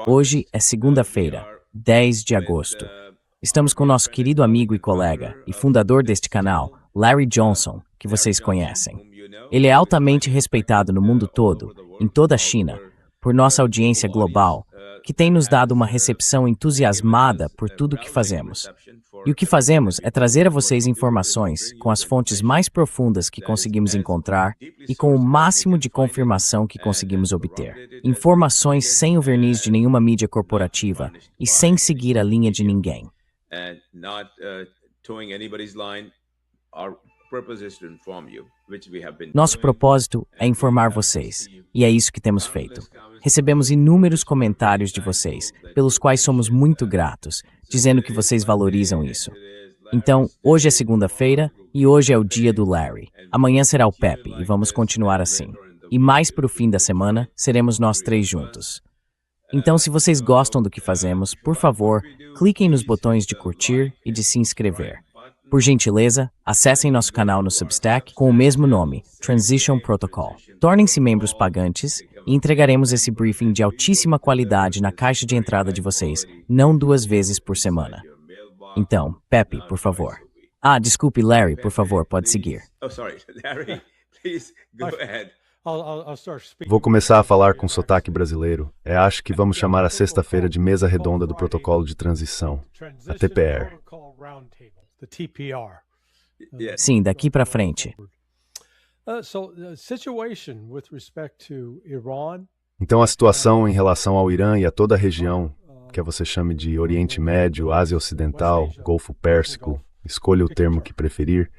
Hoje é segunda-feira, 10 de agosto. Estamos com nosso querido amigo e colega e fundador deste canal, Larry Johnson, que vocês conhecem. Ele é altamente respeitado no mundo todo, em toda a China, por nossa audiência global, que tem nos dado uma recepção entusiasmada por tudo o que fazemos. E o que fazemos é trazer a vocês informações com as fontes mais profundas que conseguimos encontrar e com o máximo de confirmação que conseguimos obter. Informações sem o verniz de nenhuma mídia corporativa e sem seguir a linha de ninguém. Nosso propósito é informar vocês, e é isso que temos feito. Recebemos inúmeros comentários de vocês, pelos quais somos muito gratos, dizendo que vocês valorizam isso. Então, hoje é segunda-feira e hoje é o dia do Larry. Amanhã será o Pepe e vamos continuar assim. E mais para o fim da semana, seremos nós três juntos. Então, se vocês gostam do que fazemos, por favor, cliquem nos botões de curtir e de se inscrever. Por gentileza, acessem nosso canal no Substack com o mesmo nome, Transition Protocol. Tornem-se membros pagantes e entregaremos esse briefing de altíssima qualidade na caixa de entrada de vocês, não 2 vezes por semana. Então, Pepe, por favor. Desculpe, Larry, por favor, pode seguir. Vou começar a falar com sotaque brasileiro. Acho que vamos chamar a sexta-feira de Mesa Redonda do Protocolo de Transição, a TPR. Sim, daqui para frente. Então a situação em relação ao Irã e a toda a região, que você chame de Oriente Médio, Ásia Ocidental, Golfo Pérsico, escolha o termo que preferir,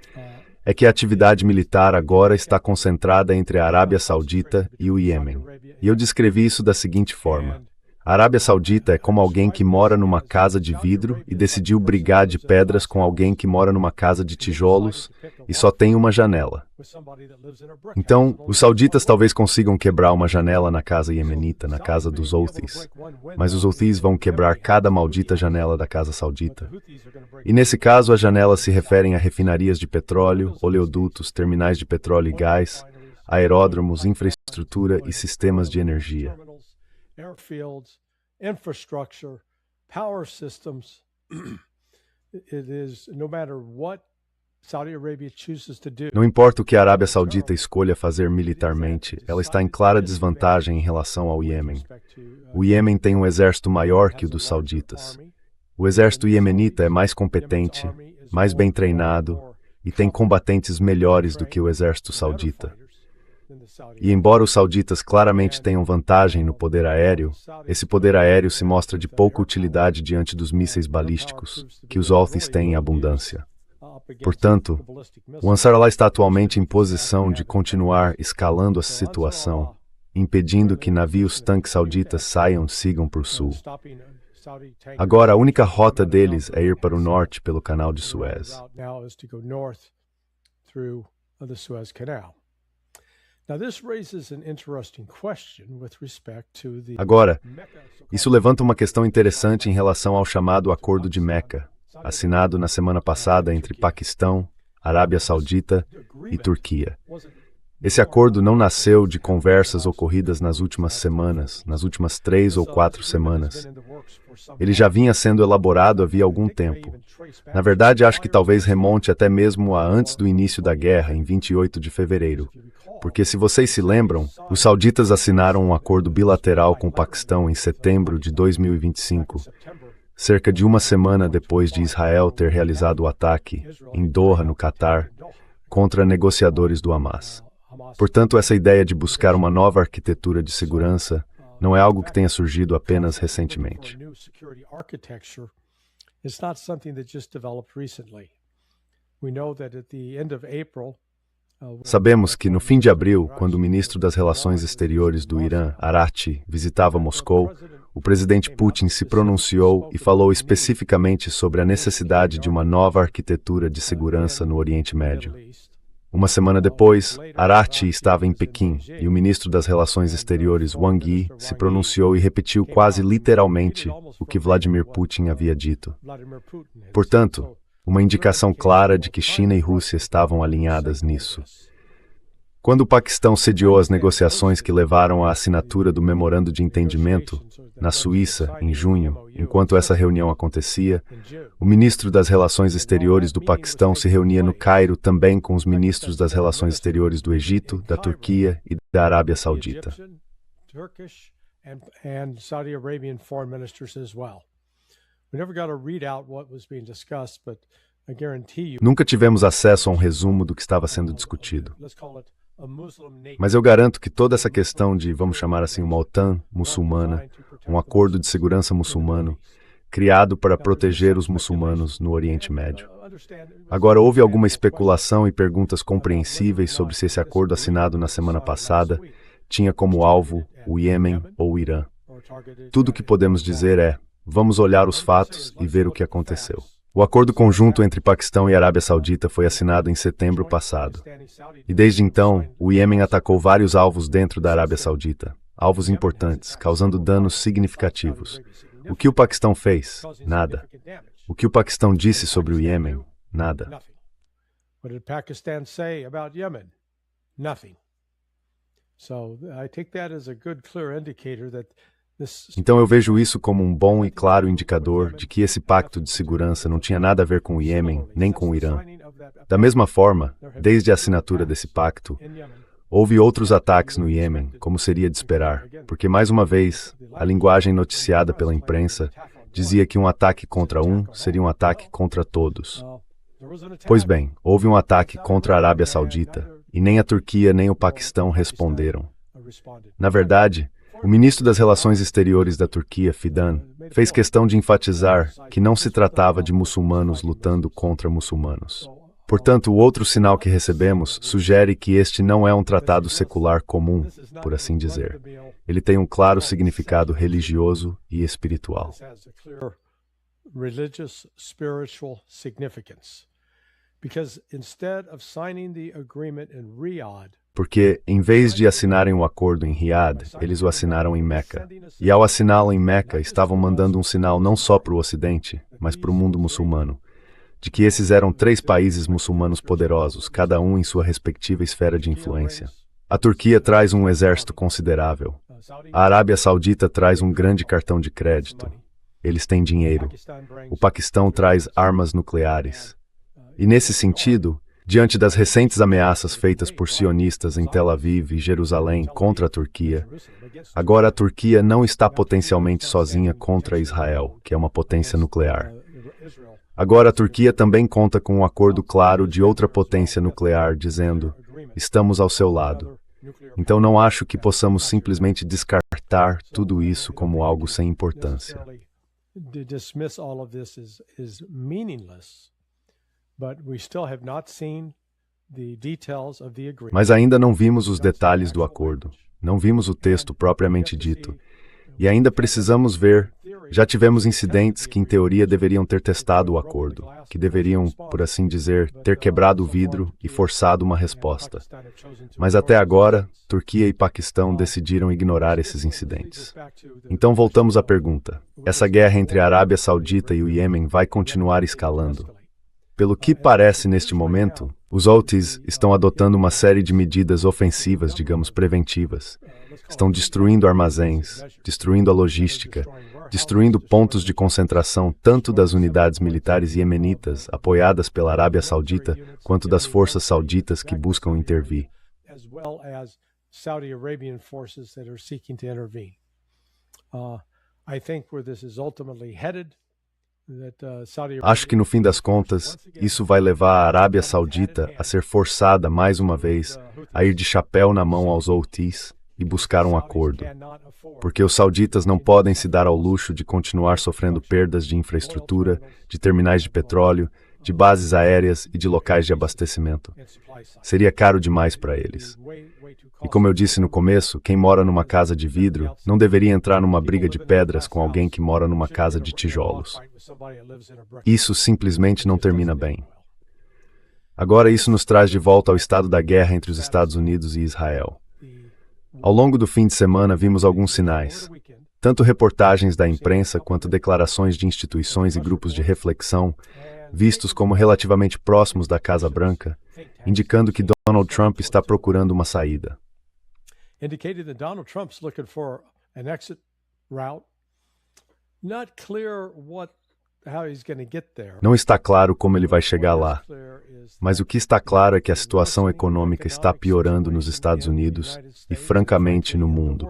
é que a atividade militar agora está concentrada entre a Arábia Saudita e o Iêmen. E eu descrevi isso da seguinte forma. A Arábia Saudita é como alguém que mora numa casa de vidro e decidiu brigar de pedras com alguém que mora numa casa de tijolos e só tem uma janela. Então, os sauditas talvez consigam quebrar uma janela na casa iemenita, na casa dos Houthis, mas os Houthis vão quebrar cada maldita janela da casa saudita. E nesse caso, as janelas se referem a refinarias de petróleo, oleodutos, terminais de petróleo e gás, aeródromos, infraestrutura e sistemas de energia. Airfields, infrastructure, power systems. It is no matter what Saudi Arabia chooses to do. Não importa o que a Arábia Saudita escolha fazer militarmente, ela está em clara desvantagem em relação ao Iêmen. O Iêmen tem um exército maior que o dos sauditas. O exército iemenita é mais competente, mais bem treinado e tem combatentes melhores do que o exército saudita. E embora os sauditas claramente tenham vantagem no poder aéreo, esse poder aéreo se mostra de pouca utilidade diante dos mísseis balísticos, que os Houthis têm em abundância. Portanto, o Ansarallah está atualmente em posição de continuar escalando a situação, impedindo que navios tanques sauditas sigam por sul. Agora, a única rota deles é ir para o norte pelo canal de Suez. Agora, isso levanta uma questão interessante em relação ao chamado Acordo de Meca, assinado na semana passada entre Paquistão, Arábia Saudita e Turquia. Esse acordo não nasceu de conversas ocorridas nas últimas semanas, nas últimas 3 ou 4 semanas. Ele já vinha sendo elaborado havia algum tempo. Na verdade, acho que talvez remonte até mesmo a antes do início da guerra, em 28 de fevereiro. Porque, se vocês se lembram, os sauditas assinaram um acordo bilateral com o Paquistão em setembro de 2025, cerca de uma semana depois de Israel ter realizado o ataque, em Doha, no Catar, contra negociadores do Hamas. Portanto, essa ideia de buscar uma nova arquitetura de segurança não é algo que tenha surgido apenas recentemente. Sabemos que, no fim de abril, quando o ministro das Relações Exteriores do Irã, Araghchi, visitava Moscou, o presidente Putin se pronunciou e falou especificamente sobre a necessidade de uma nova arquitetura de segurança no Oriente Médio. Uma semana depois, Araghchi estava em Pequim e o ministro das Relações Exteriores, Wang Yi, se pronunciou e repetiu quase literalmente o que Vladimir Putin havia dito. Portanto, uma indicação clara de que China e Rússia estavam alinhadas nisso. Quando o Paquistão sediou as negociações que levaram à assinatura do Memorando de Entendimento, na Suíça, em junho, enquanto essa reunião acontecia, o ministro das Relações Exteriores do Paquistão se reunia no Cairo também com os ministros das Relações Exteriores do Egito, da Turquia e da Arábia Saudita. And Saudi Arabian foreign ministers as well. We never got to read out what was being discussed, but I guarantee you. Nunca tivemos acesso a um resumo do que estava sendo discutido. Mas eu garanto que toda essa questão de, vamos chamar assim, uma OTAN muçulmana, um acordo de segurança muçulmano, criado para proteger os muçulmanos no Oriente Médio. Agora, houve alguma especulação e perguntas compreensíveis sobre se esse acordo assinado na semana passada tinha como alvo o Iêmen ou o Irã. Tudo o que podemos dizer é, vamos olhar os fatos e ver o que aconteceu. O acordo conjunto entre Paquistão e Arábia Saudita foi assinado em setembro passado. E desde então, o Iêmen atacou vários alvos dentro da Arábia Saudita, alvos importantes, causando danos significativos. O que o Paquistão fez? Nada. O que o Paquistão disse sobre o Iêmen? Nada. What did Pakistan say about Yemen? Nothing. So I take that as a good, clear indicator that Então eu vejo isso como um bom e claro indicador de que esse pacto de segurança não tinha nada a ver com o Iêmen, nem com o Irã. Da mesma forma, desde a assinatura desse pacto, houve outros ataques no Iêmen, como seria de esperar, porque, mais uma vez, a linguagem noticiada pela imprensa dizia que um ataque contra um seria um ataque contra todos. Pois bem, houve um ataque contra a Arábia Saudita, e nem a Turquia nem o Paquistão responderam. Na verdade, o ministro das Relações Exteriores da Turquia, Fidan, fez questão de enfatizar que não se tratava de muçulmanos lutando contra muçulmanos. Portanto, o outro sinal que recebemos sugere que este não é um tratado secular comum, por assim dizer. Ele tem um claro significado religioso e espiritual. Porque, em vez de assinarem o acordo em Riad, eles o assinaram em Meca. E ao assiná-lo em Meca, estavam mandando um sinal não só para o Ocidente, mas para o mundo muçulmano, de que esses eram 3 países muçulmanos poderosos, cada um em sua respectiva esfera de influência. A Turquia traz um exército considerável. A Arábia Saudita traz um grande cartão de crédito. Eles têm dinheiro. O Paquistão traz armas nucleares. E nesse sentido, diante das recentes ameaças feitas por sionistas em Tel Aviv e Jerusalém contra a Turquia, agora a Turquia não está potencialmente sozinha contra Israel, que é uma potência nuclear. Agora a Turquia também conta com um acordo claro de outra potência nuclear, dizendo, estamos ao seu lado. Então não acho que possamos simplesmente descartar tudo isso como algo sem importância. Mas ainda não vimos os detalhes do acordo, não vimos o texto propriamente dito, e ainda precisamos ver. Já tivemos incidentes que, em teoria, deveriam ter testado o acordo, que deveriam, por assim dizer, ter quebrado o vidro e forçado uma resposta. Mas até agora, Turquia e Paquistão decidiram ignorar esses incidentes. Então voltamos à pergunta: essa guerra entre a Arábia Saudita e o Iêmen vai continuar escalando? Pelo que parece neste momento, os Houthis estão adotando uma série de medidas ofensivas, digamos, preventivas. Estão destruindo armazéns, destruindo a logística, destruindo pontos de concentração tanto das unidades militares iemenitas apoiadas pela Arábia Saudita, quanto das forças sauditas que buscam intervir. Acho que, no fim das contas, isso vai levar a Arábia Saudita a ser forçada, mais uma vez, a ir de chapéu na mão aos Houthis e buscar um acordo. Porque os sauditas não podem se dar ao luxo de continuar sofrendo perdas de infraestrutura, de terminais de petróleo, de bases aéreas e de locais de abastecimento. Seria caro demais para eles. E como eu disse no começo, quem mora numa casa de vidro não deveria entrar numa briga de pedras com alguém que mora numa casa de tijolos. Isso simplesmente não termina bem. Agora isso nos traz de volta ao estado da guerra entre os Estados Unidos e Israel. Ao longo do fim de semana vimos alguns sinais, tanto reportagens da imprensa quanto declarações de instituições e grupos de reflexão, vistos como relativamente próximos da Casa Branca, indicando que Donald Trump está procurando uma saída. Indicated that Donald Trump's looking for an exit route. Not clear how he's going to get there. Não está claro como ele vai chegar lá, mas o que está claro é que a situação econômica está piorando nos Estados Unidos e, francamente, no mundo.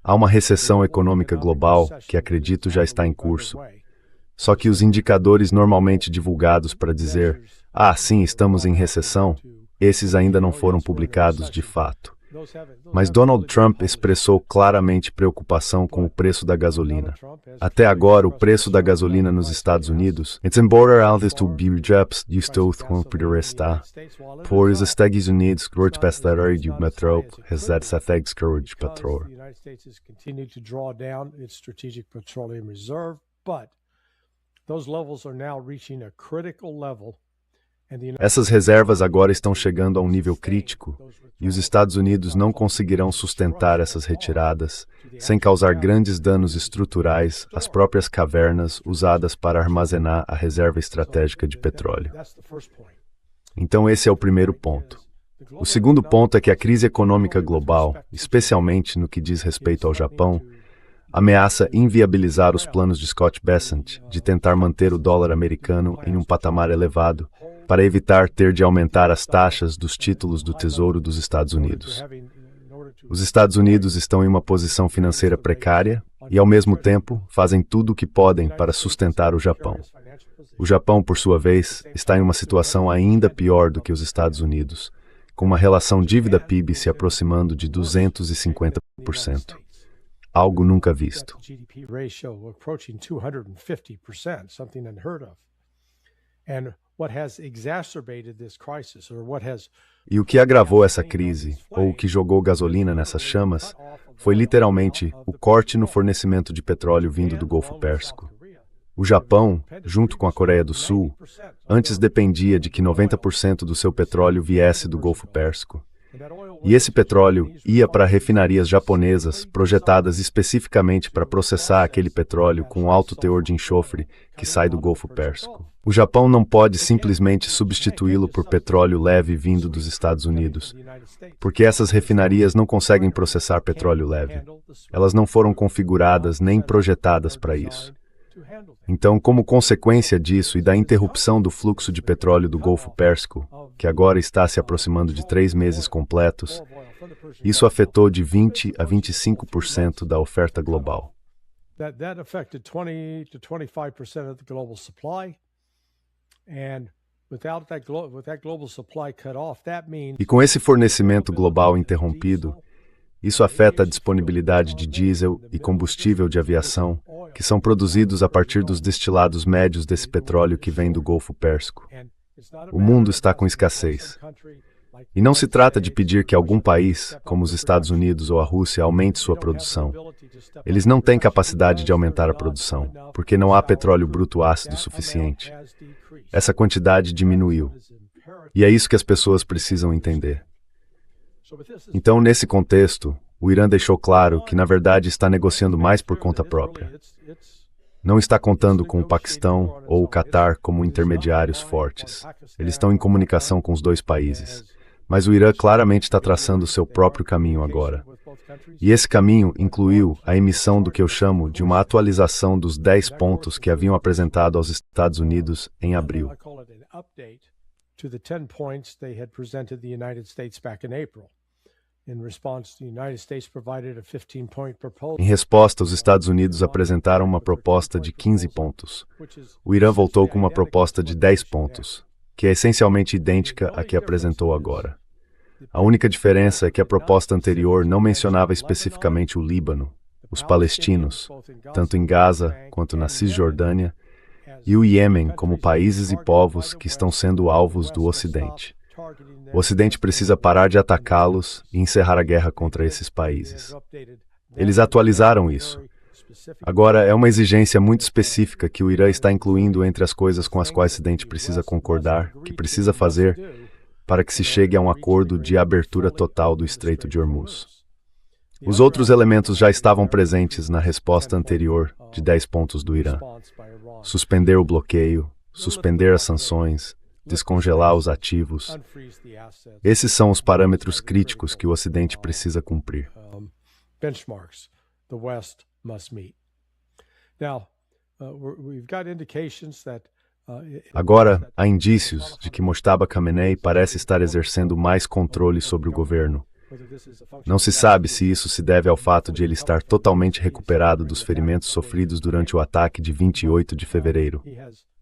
Há uma recessão econômica global que acredito já está em curso. Só que os indicadores normalmente divulgados para dizer, sim, estamos em recessão, esses ainda não foram publicados de fato. Mas Donald Trump expressou claramente preocupação com o preço da gasolina. Até agora, o preço da gasolina nos Estados Unidos to por os Estados Unidos de metrô those levels are now reaching a critical level. Essas reservas agora estão chegando a um nível crítico e os Estados Unidos não conseguirão sustentar essas retiradas sem causar grandes danos estruturais às próprias cavernas usadas para armazenar a reserva estratégica de petróleo. Então esse é o primeiro ponto. O segundo ponto é que a crise econômica global, especialmente no que diz respeito ao Japão, ameaça inviabilizar os planos de Scott Bessent de tentar manter o dólar americano em um patamar elevado para evitar ter de aumentar as taxas dos títulos do Tesouro dos Estados Unidos. Os Estados Unidos estão em uma posição financeira precária e, ao mesmo tempo, fazem tudo o que podem para sustentar o Japão. O Japão, por sua vez, está em uma situação ainda pior do que os Estados Unidos, com uma relação dívida-PIB se aproximando de 250%. Algo nunca visto. E o que agravou essa crise, ou o que jogou gasolina nessas chamas, foi literalmente o corte no fornecimento de petróleo vindo do Golfo Pérsico. O Japão, junto com a Coreia do Sul, antes dependia de que 90% do seu petróleo viesse do Golfo Pérsico. E esse petróleo ia para refinarias japonesas projetadas especificamente para processar aquele petróleo com alto teor de enxofre que sai do Golfo Pérsico. O Japão não pode simplesmente substituí-lo por petróleo leve vindo dos Estados Unidos, porque essas refinarias não conseguem processar petróleo leve. Elas não foram configuradas nem projetadas para isso. Então, como consequência disso e da interrupção do fluxo de petróleo do Golfo Pérsico, que agora está se aproximando de 3 meses completos, isso afetou de 20% a 25% da oferta global. That affected 20 to 25% of the global supply. And without that global supply cut off, that means... E com esse fornecimento global interrompido, isso afeta a disponibilidade de diesel e combustível de aviação, que são produzidos a partir dos destilados médios desse petróleo que vem do Golfo Pérsico. O mundo está com escassez. E não se trata de pedir que algum país, como os Estados Unidos ou a Rússia, aumente sua produção. Eles não têm capacidade de aumentar a produção, porque não há petróleo bruto ácido suficiente. Essa quantidade diminuiu. E é isso que as pessoas precisam entender. Então, nesse contexto, o Irã deixou claro que, na verdade, está negociando mais por conta própria. Não está contando com o Paquistão ou o Catar como intermediários fortes. Eles estão em comunicação com os dois países. Mas o Irã claramente está traçando o seu próprio caminho agora. E esse caminho incluiu a emissão do que eu chamo de uma atualização dos 10 pontos que haviam apresentado aos Estados Unidos em abril. Em resposta, os Estados Unidos apresentaram uma proposta de 15 pontos. O Irã voltou com uma proposta de 10 pontos, que é essencialmente idêntica à que apresentou agora. A única diferença é que a proposta anterior não mencionava especificamente o Líbano, os palestinos, tanto em Gaza quanto na Cisjordânia, e o Iêmen como países e povos que estão sendo alvos do Ocidente. O Ocidente precisa parar de atacá-los e encerrar a guerra contra esses países. Eles atualizaram isso. Agora, é uma exigência muito específica que o Irã está incluindo entre as coisas com as quais o Ocidente precisa concordar, que precisa fazer, para que se chegue a um acordo de abertura total do Estreito de Hormuz. Os outros elementos já estavam presentes na resposta anterior de 10 pontos do Irã. Suspender o bloqueio, suspender as sanções, descongelar os ativos. Esses são os parâmetros críticos que o Ocidente precisa cumprir. Benchmarks the West must meet. Now, we've got indications that Agora, há indícios de que Mojtaba Khamenei parece estar exercendo mais controle sobre o governo. Não se sabe se isso se deve ao fato de ele estar totalmente recuperado dos ferimentos sofridos durante o ataque de 28 de fevereiro.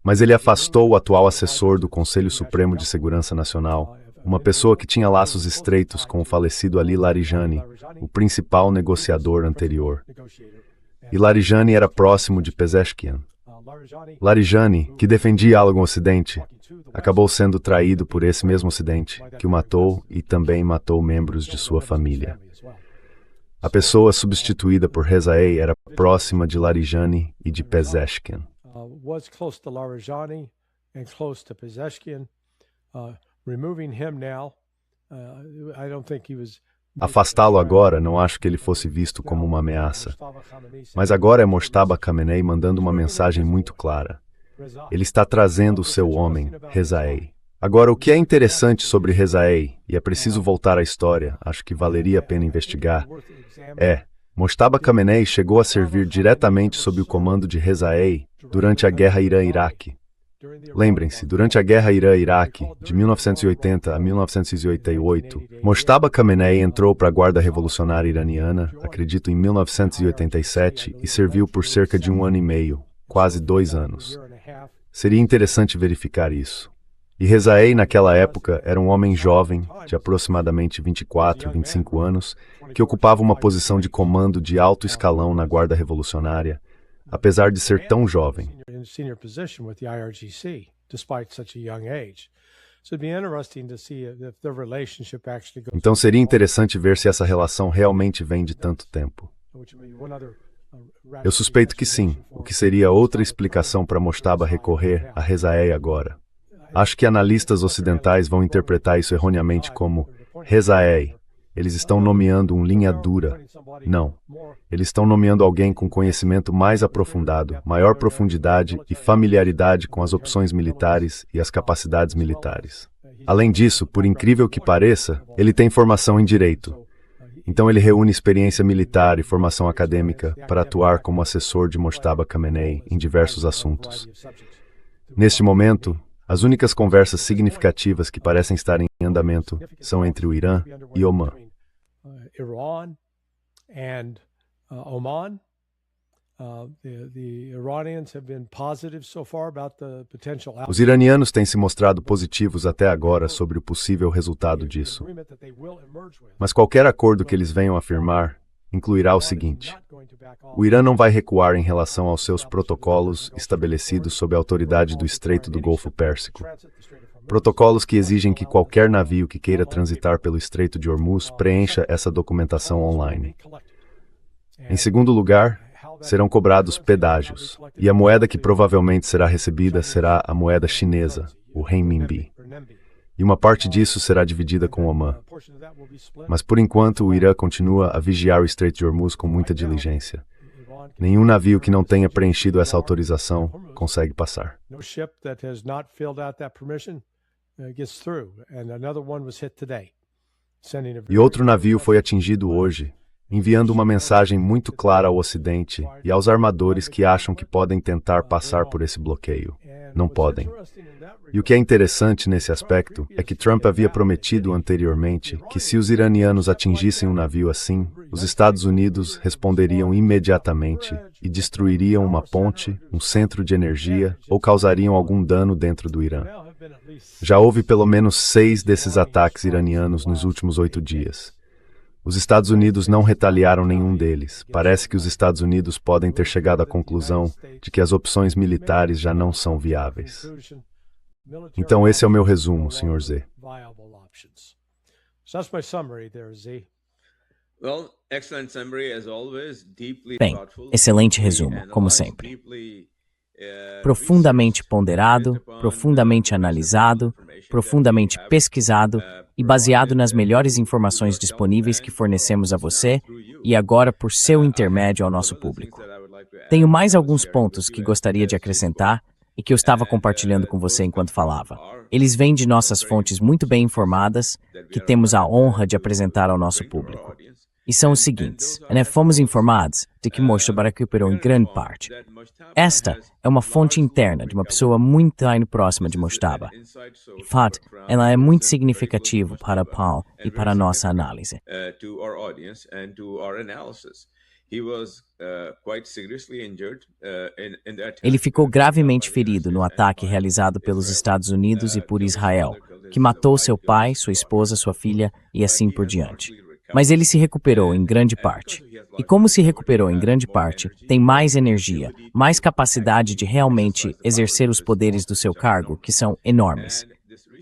Mas ele afastou o atual assessor do Conselho Supremo de Segurança Nacional, uma pessoa que tinha laços estreitos com o falecido Ali Larijani, o principal negociador anterior. E Larijani era próximo de Pezeshkian. Larijani, que defendia algo no Ocidente, acabou sendo traído por esse mesmo Ocidente, que o matou e também matou membros de sua família. A pessoa substituída por Rezaei era próxima de Larijani e de Pezeshkian. Was close to Larijani and close to Pezeshkian. Removing him now, I don't think he was. Afastá-lo agora, não acho que ele fosse visto como uma ameaça. Mas agora é Mojtaba Khamenei mandando uma mensagem muito clara. Ele está trazendo o seu homem, Rezaei. Agora, o que é interessante sobre Rezaei, e é preciso voltar à história, acho que valeria a pena investigar, Mojtaba Khamenei chegou a servir diretamente sob o comando de Rezaei durante a Guerra Irã-Iraque. Lembrem-se, durante a Guerra Irã-Iraque, de 1980 a 1988, Mojtaba Khamenei entrou para a Guarda Revolucionária Iraniana, acredito em 1987, e serviu por cerca de 1 ano e meio, quase 2 anos. Seria interessante verificar isso. E Rezaei, naquela época, era um homem jovem, de aproximadamente 24, 25 anos, que ocupava uma posição de comando de alto escalão na Guarda Revolucionária, apesar de ser tão jovem. Então seria interessante ver se essa relação realmente vem de tanto tempo. Eu suspeito que sim, o que seria outra explicação para Mojtaba recorrer a Rezaei agora. Acho que analistas ocidentais vão interpretar isso erroneamente como Rezaei. Eles estão nomeando um linha dura. Não. Eles estão nomeando alguém com conhecimento mais aprofundado, maior profundidade e familiaridade com as opções militares e as capacidades militares. Além disso, por incrível que pareça, ele tem formação em direito. Então ele reúne experiência militar e formação acadêmica para atuar como assessor de Mojtaba Khamenei em diversos assuntos. Neste momento, as únicas conversas significativas que parecem estar em andamento são entre o Irã e Omã. Os iranianos têm se mostrado positivos até agora sobre o possível resultado disso. Mas qualquer acordo que eles venham a firmar incluirá o seguinte: o Irã não vai recuar em relação aos seus protocolos estabelecidos sob a autoridade do Estreito do Golfo Pérsico. Protocolos que exigem que qualquer navio que queira transitar pelo Estreito de Hormuz preencha essa documentação online. Em segundo lugar, serão cobrados pedágios, e a moeda que provavelmente será recebida será a moeda chinesa, o renminbi. E uma parte disso será dividida com Omã. Mas por enquanto o Irã continua a vigiar o Estreito de Hormuz com muita diligência. Nenhum navio que não tenha preenchido essa autorização consegue passar. E outro navio foi atingido hoje, enviando uma mensagem muito clara ao Ocidente e aos armadores que acham que podem tentar passar por esse bloqueio. Não podem. E o que é interessante nesse aspecto é que Trump havia prometido anteriormente que se os iranianos atingissem um navio assim, os Estados Unidos responderiam imediatamente e destruiriam uma ponte, um centro de energia ou causariam algum dano dentro do Irã. Já houve pelo menos 6 desses ataques iranianos nos últimos 8 dias. Os Estados Unidos não retaliaram nenhum deles. Parece que os Estados Unidos podem ter chegado à conclusão de que as opções militares já não são viáveis. Então esse é o meu resumo, Sr. Z. Bem, excelente resumo, como sempre. Profundamente ponderado, profundamente analisado, profundamente pesquisado e baseado nas melhores informações disponíveis que fornecemos a você e agora por seu intermédio ao nosso público. Tenho mais alguns pontos que gostaria de acrescentar, e que eu estava compartilhando com você enquanto falava. Eles vêm de nossas fontes muito bem informadas, que temos a honra de apresentar ao nosso público. E são os seguintes, fomos informados de que Moshtaba recuperou em grande parte. Esta é uma fonte interna de uma pessoa muito próxima de Moshtaba. De fato, ela é muito significativa para Paul e para a nossa análise. Ele ficou gravemente ferido no ataque realizado pelos Estados Unidos e por Israel, que matou seu pai, sua esposa, sua filha e assim por diante. Mas ele se recuperou em grande parte. E como se recuperou em grande parte, tem mais energia, mais capacidade de realmente exercer os poderes do seu cargo, que são enormes.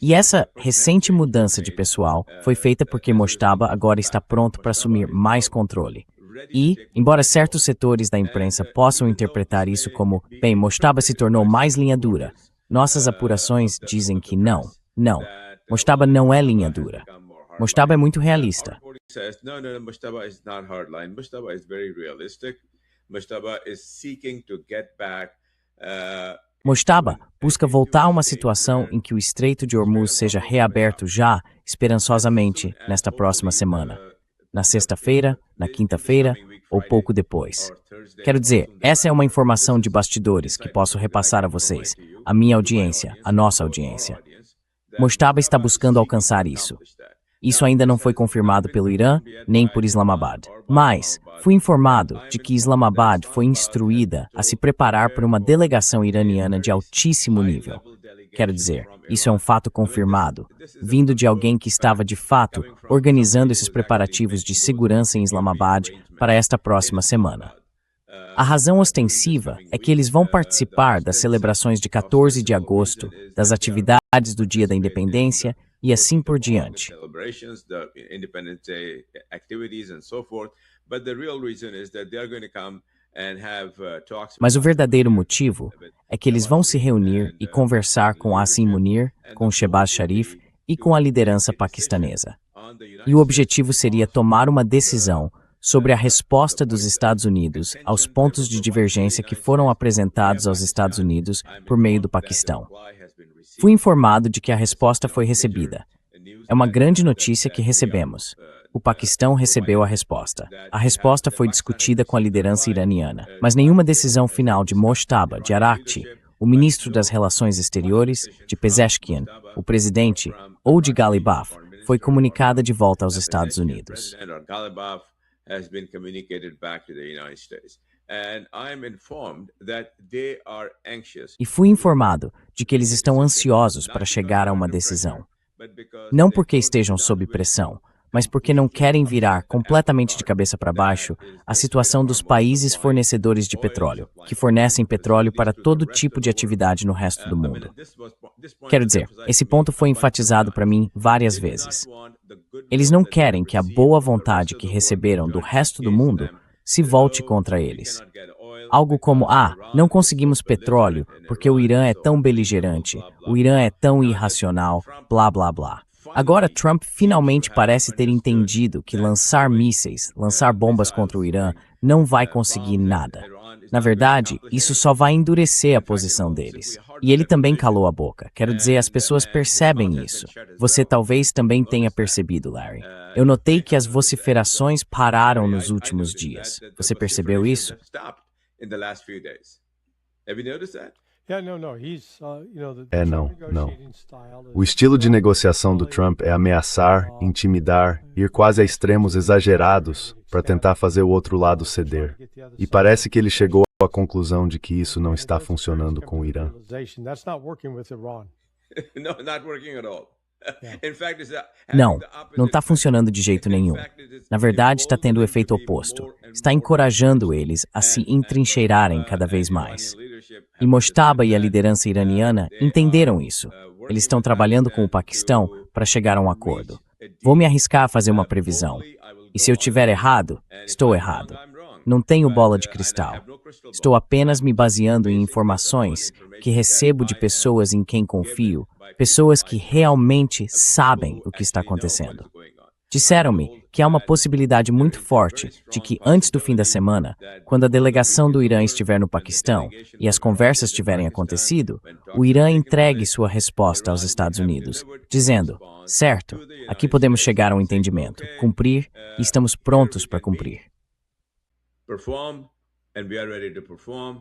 E essa recente mudança de pessoal foi feita porque Moshtaba agora está pronto para assumir mais controle. E, embora certos setores da imprensa possam interpretar isso como, bem, Moshtaba se tornou mais linha dura, nossas apurações dizem que não. Não, Moshtaba não é linha dura. Moshtaba é muito realista. Moshtaba is not hardline. Moshtaba is very realistic. Moshtaba is seeking to get back. Moshtaba busca voltar a uma situação em que o Estreito de Hormuz seja reaberto já, esperançosamente, nesta próxima semana. Na sexta-feira, na quinta-feira ou pouco depois. Quero dizer, essa é uma informação de bastidores que posso repassar a vocês, a minha audiência, a nossa audiência. Moshtaba está buscando alcançar isso. Isso ainda não foi confirmado pelo Irã, nem por Islamabad. Mas fui informado de que Islamabad foi instruída a se preparar por uma delegação iraniana de altíssimo nível. Quero dizer, isso é um fato confirmado, vindo de alguém que estava de fato organizando esses preparativos de segurança em Islamabad para esta próxima semana. A razão ostensiva é que eles vão participar das celebrações de 14 de agosto, das atividades do Dia da Independência e assim por diante. Mas o verdadeiro motivo é que eles vão se reunir e conversar com Asim Munir, com Shehbaz Sharif e com a liderança paquistanesa. E o objetivo seria tomar uma decisão sobre a resposta dos Estados Unidos aos pontos de divergência que foram apresentados aos Estados Unidos por meio do Paquistão. Fui informado de que a resposta foi recebida. É uma grande notícia que recebemos. O Paquistão recebeu a resposta. A resposta foi discutida com a liderança iraniana, mas nenhuma decisão final de Moshtaba, de Araghchi, o ministro das Relações Exteriores, de Pezeshkian, o presidente, ou de Ghalibaf, foi comunicada de volta aos Estados Unidos. E fui informado de que eles estão ansiosos para chegar a uma decisão. Não porque estejam sob pressão, mas porque não querem virar completamente de cabeça para baixo a situação dos países fornecedores de petróleo, que fornecem petróleo para todo tipo de atividade no resto do mundo. Quero dizer, esse ponto foi enfatizado para mim várias vezes. Eles não querem que a boa vontade que receberam do resto do mundo se volte contra eles. Algo como, não conseguimos petróleo porque o Irã é tão beligerante, o Irã é tão irracional, blá blá blá. Agora Trump finalmente parece ter entendido que lançar mísseis, lançar bombas contra o Irã, não vai conseguir nada. Na verdade, isso só vai endurecer a posição deles. E ele também calou a boca. Quero dizer, as pessoas percebem isso. Você talvez também tenha percebido, Larry. Eu notei que as vociferações pararam nos últimos dias. Você percebeu isso? Não. O estilo de negociação do Trump é ameaçar, intimidar, ir quase a extremos exagerados para tentar fazer o outro lado ceder. E parece que ele chegou à conclusão de que isso não está funcionando com o Irã. Não está funcionando de jeito nenhum. Na verdade, está tendo o efeito oposto. Está encorajando eles a se entrincheirarem cada vez mais. E Moshtaba e a liderança iraniana entenderam isso. Eles estão trabalhando com o Paquistão para chegar a um acordo. Vou me arriscar a fazer uma previsão. E se eu tiver errado, estou errado. Não tenho bola de cristal. Estou apenas me baseando em informações que recebo de pessoas em quem confio, pessoas que realmente sabem o que está acontecendo. Disseram-me que há uma possibilidade muito forte de que, antes do fim da semana, quando a delegação do Irã estiver no Paquistão e as conversas tiverem acontecido, o Irã entregue sua resposta aos Estados Unidos, dizendo: certo, aqui podemos chegar a um entendimento, cumprir e estamos prontos para cumprir. Perform, and we are ready to perform.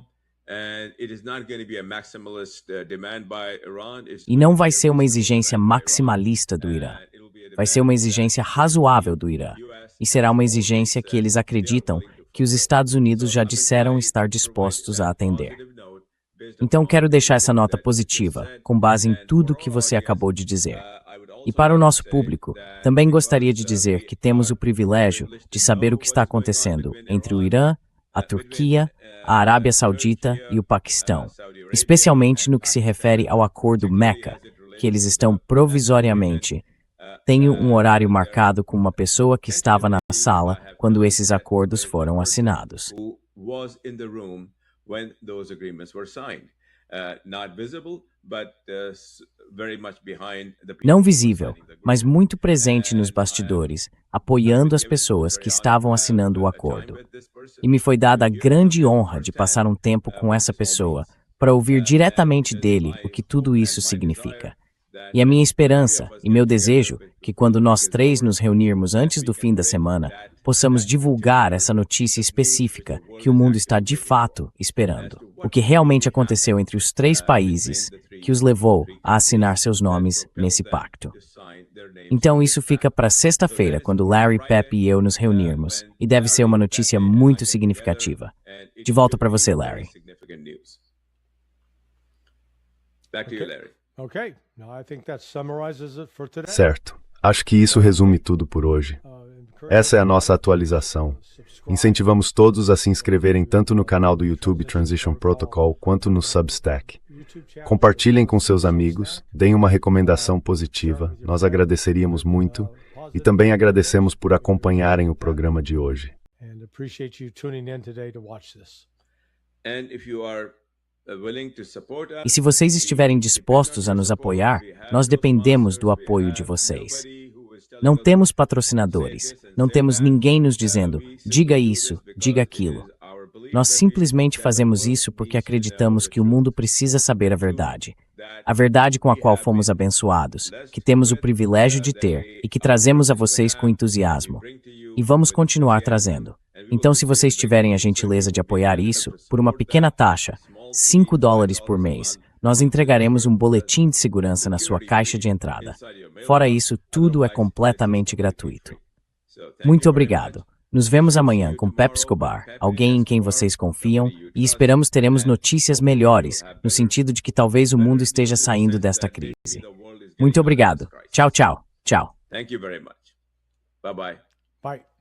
And it is not going to be a maximalist demand by Iran. E não vai ser uma exigência maximalista do Irã. Vai ser uma exigência razoável do Irã. E será uma exigência que eles acreditam que os Estados Unidos já disseram estar dispostos a atender. Então quero deixar essa nota positiva, com base em tudo que você acabou de dizer. E para o nosso público, também gostaria de dizer que temos o privilégio de saber o que está acontecendo entre o Irã, a Turquia, a Arábia Saudita e o Paquistão, especialmente no que se refere ao acordo Meca, que eles estão provisoriamente. Tenho um horário marcado com uma pessoa que estava na sala quando esses acordos foram assinados. Não visível, mas muito presente nos bastidores, apoiando as pessoas que estavam assinando o acordo. E me foi dada a grande honra de passar um tempo com essa pessoa para ouvir diretamente dele o que tudo isso significa. E a minha esperança e meu desejo que quando nós três nos reunirmos antes do fim da semana, possamos divulgar essa notícia específica que o mundo está de fato esperando. O que realmente aconteceu entre os três países que os levou a assinar seus nomes nesse pacto. Então isso fica para sexta-feira, quando Larry, Pep e eu nos reunirmos, e deve ser uma notícia muito significativa. De volta para você, Larry. Back to you, Larry. Okay, now I think that summarizes it for today. Certo. Acho que isso resume tudo por hoje. Essa é a nossa atualização. Incentivamos todos a se inscreverem tanto no canal do YouTube Transition Protocol quanto no Substack. Compartilhem com seus amigos, deem uma recomendação positiva, nós agradeceríamos muito, e também agradecemos por acompanharem o programa de hoje. And appreciate you tuning in today to watch this. And if you are willing to support us, E se vocês estiverem dispostos a nos apoiar, nós dependemos do apoio de vocês. Não temos patrocinadores, não temos ninguém nos dizendo, diga isso, diga aquilo. Nós simplesmente fazemos isso porque acreditamos que o mundo precisa saber a verdade com a qual fomos abençoados, que temos o privilégio de ter e que trazemos a vocês com entusiasmo. E vamos continuar trazendo. Então, se vocês tiverem a gentileza de apoiar isso, por uma pequena taxa, $5 por mês, nós entregaremos um boletim de segurança na sua caixa de entrada. Fora isso, tudo é completamente gratuito. Muito obrigado. Nos vemos amanhã com Pep Escobar, alguém em quem vocês confiam, e esperamos teremos notícias melhores, no sentido de que talvez o mundo esteja saindo desta crise. Muito obrigado. Tchau, tchau. Tchau. thank you very much. Bye-bye. Bye.